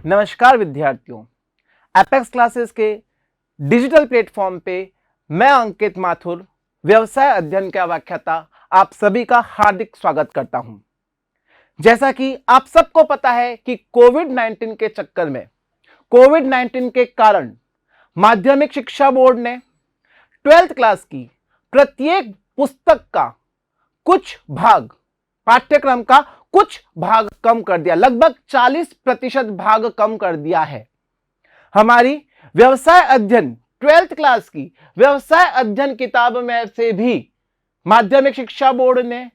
नमस्कार विद्यार्थियों, apex classes के डिजिटल प्लेटफॉर्म पे मैं अंकित माथुर, व्यवसाय अध्ययन का व्याख्याता, आप सभी का हार्दिक स्वागत करता हूं। जैसा कि आप सबको पता है कि कोविड-19 के चक्कर में, कोविड-19 के कारण माध्यमिक शिक्षा बोर्ड ने 12th क्लास की प्रत्येक पुस्तक का कुछ भाग, पाठ्यक्रम का कुछ भाग कम कर दिया, लगभग 40% भाग कम कर दिया है। हमारी व्यवसाय अध्ययन 12th क्लास की व्यवसाय अध्ययन किताब में से भी माध्यमिक शिक्षा बोर्ड ने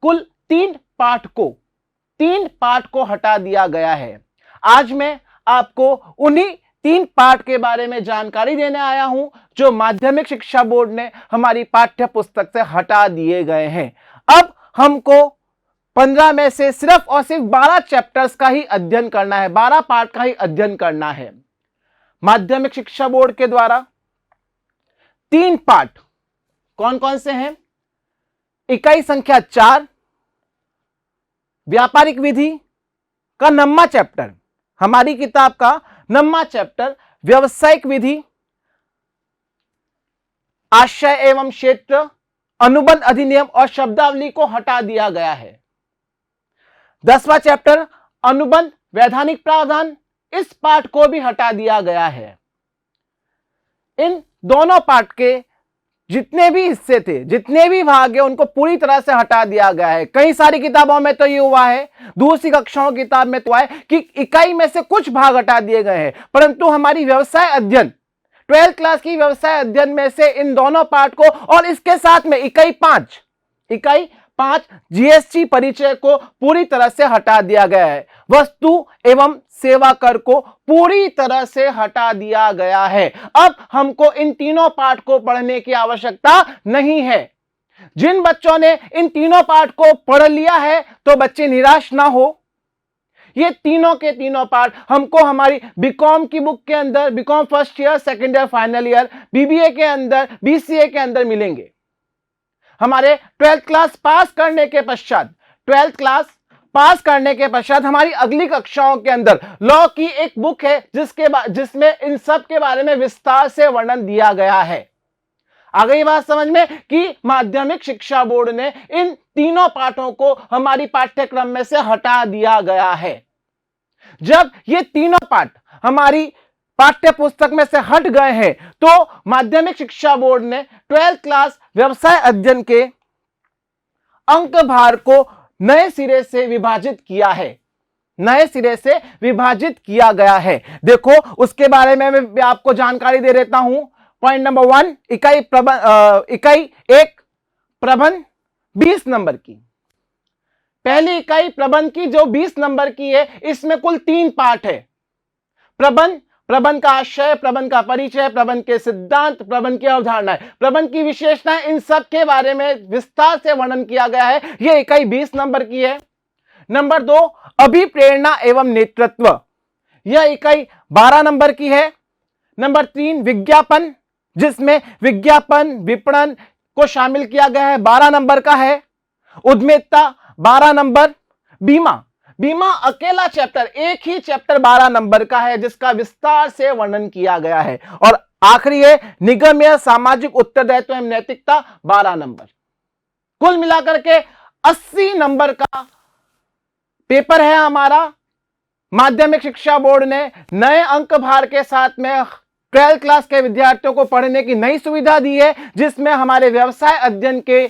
कुल 3 पाठ को हटा दिया गया है। आज मैं आपको उन्हीं 3 पाठ के बारे में जानकारी देने आया हूं जो माध्यमिक शिक्षा बोर्ड ने हमारी पाठ्य पुस्तक से हटा दिए गए हैं। अब हमको 15 में से सिर्फ और सिर्फ 12 चैप्टर्स का ही अध्ययन करना है, 12 पार्ट का ही अध्ययन करना है। माध्यमिक शिक्षा बोर्ड के द्वारा 3 पार्ट कौन कौन से हैं? इकाई संख्या 4 व्यापारिक विधि का 9वां चैप्टर, हमारी किताब का 9वां चैप्टर व्यावसायिक विधि, आशय एवं क्षेत्र, अनुबंध अधिनियम और शब्दावली को हटा दिया गया है। 10वां चैप्टर अनुबंध वैधानिक प्रावधान, इस पाठ को भी हटा दिया गया है। इन दोनों पाठ के जितने भी हिस्से थे, जितने भी भाग है, उनको पूरी तरह से हटा दिया गया है। कई सारी किताबों में तो ये हुआ है, दूसरी कक्षाओं की किताब में तो है कि इकाई में से कुछ भाग हटा दिए गए हैं, परंतु हमारी व्यवसाय अध्ययन 12th क्लास की व्यवसाय अध्ययन में से इन दोनों पाठ को और इसके साथ में इकाई 5 जीएसटी परिचय को पूरी तरह से हटा दिया गया है। वस्तु एवं सेवा कर को पूरी तरह से हटा दिया गया है। अब हमको इन तीनों पाठ को पढ़ने की आवश्यकता नहीं है। जिन बच्चों ने इन तीनों पाठ को पढ़ लिया है तो बच्चे निराश ना हो। ये तीनों के तीनों पाठ हमको हमारी बीकॉम की बुक के अंदर, BCom first year, second year, final year, BBA के अंदर, बीसीए के अंदर मिलेंगे। हमारे 12th क्लास पास करने के पश्चात, 12th क्लास पास करने के पश्चात हमारी अगली कक्षाओं के अंदर लॉ की एक बुक है जिसमें इन सब के बारे में विस्तार से वर्णन दिया गया है। आ गई बात समझ में कि माध्यमिक शिक्षा बोर्ड ने इन तीनों पाठों को हमारी पाठ्यक्रम में से हटा दिया गया है। जब ये तीनों पाठ हमारी पाठ्य पुस्तक में से हट गए हैं तो माध्यमिक शिक्षा बोर्ड ने 12th क्लास व्यवसाय अध्ययन के अंक भार को नए सिरे से विभाजित किया है, नए सिरे से विभाजित किया गया है। देखो उसके बारे में मैं आपको जानकारी दे देता हूं। पॉइंट नंबर 1, इकाई 1 प्रबंध 20 नंबर की। पहली इकाई प्रबंध की जो 20 नंबर की है, इसमें कुल 3 पाठ है। प्रबंध का आशय, प्रबंध का परिचय, प्रबंध के सिद्धांत, प्रबंध की अवधारणाएं, प्रबंध की विशेषताएं, इन सब के बारे में विस्तार से वर्णन किया गया है। यह इकाई 20 नंबर की है। नंबर 2 अभिप्रेरणा एवं नेतृत्व, यह इकाई 12 नंबर की है। नंबर 3 विज्ञापन, जिसमें विज्ञापन विपणन को शामिल किया गया है, 12 नंबर का है। उद्यमिता 12 नंबर। बीमा अकेला चैप्टर, एक ही चैप्टर 12 नंबर का है जिसका विस्तार से वर्णन किया गया है। और आखिरी है निगम्य सामाजिक उत्तरदायित्व एवं नैतिकता, 12 नंबर। कुल मिलाकर के 80 नंबर का पेपर है हमारा। माध्यमिक शिक्षा बोर्ड ने नए अंक भार के साथ में 12th क्लास के विद्यार्थियों को पढ़ने की नई सुविधा दी है, जिसमें हमारे व्यवसाय अध्ययन के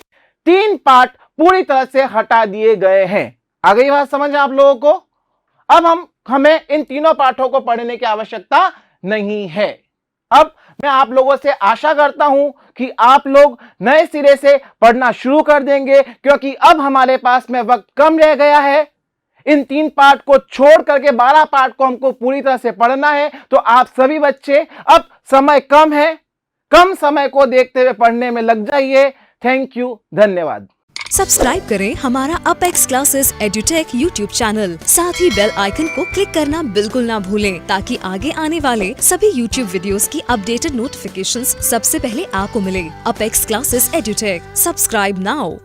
3 पाठ पूरी तरह से हटा दिए गए हैं। आ गई बात समझ आप लोगों को? अब हमें इन तीनों पाठों को पढ़ने की आवश्यकता नहीं है। अब मैं आप लोगों से आशा करता हूं कि आप लोग नए सिरे से पढ़ना शुरू कर देंगे, क्योंकि अब हमारे पास में वक्त कम रह गया है। इन 3 पाठ को छोड़ करके 12 पाठ को हमको पूरी तरह से पढ़ना है। तो आप सभी बच्चे, अब समय कम है, कम समय को देखते हुए पढ़ने में लग जाइए। थैंक यू, धन्यवाद। सब्सक्राइब करें हमारा apex classes edutech YouTube channel, साथ ही बेल आइकन को क्लिक करना बिल्कुल ना भूलें, ताकि आगे आने वाले सभी यूट्यूब वीडियोस की अपडेटेड नोटिफिकेशंस सबसे पहले आपको मिले। Apex classes edutech, subscribe now.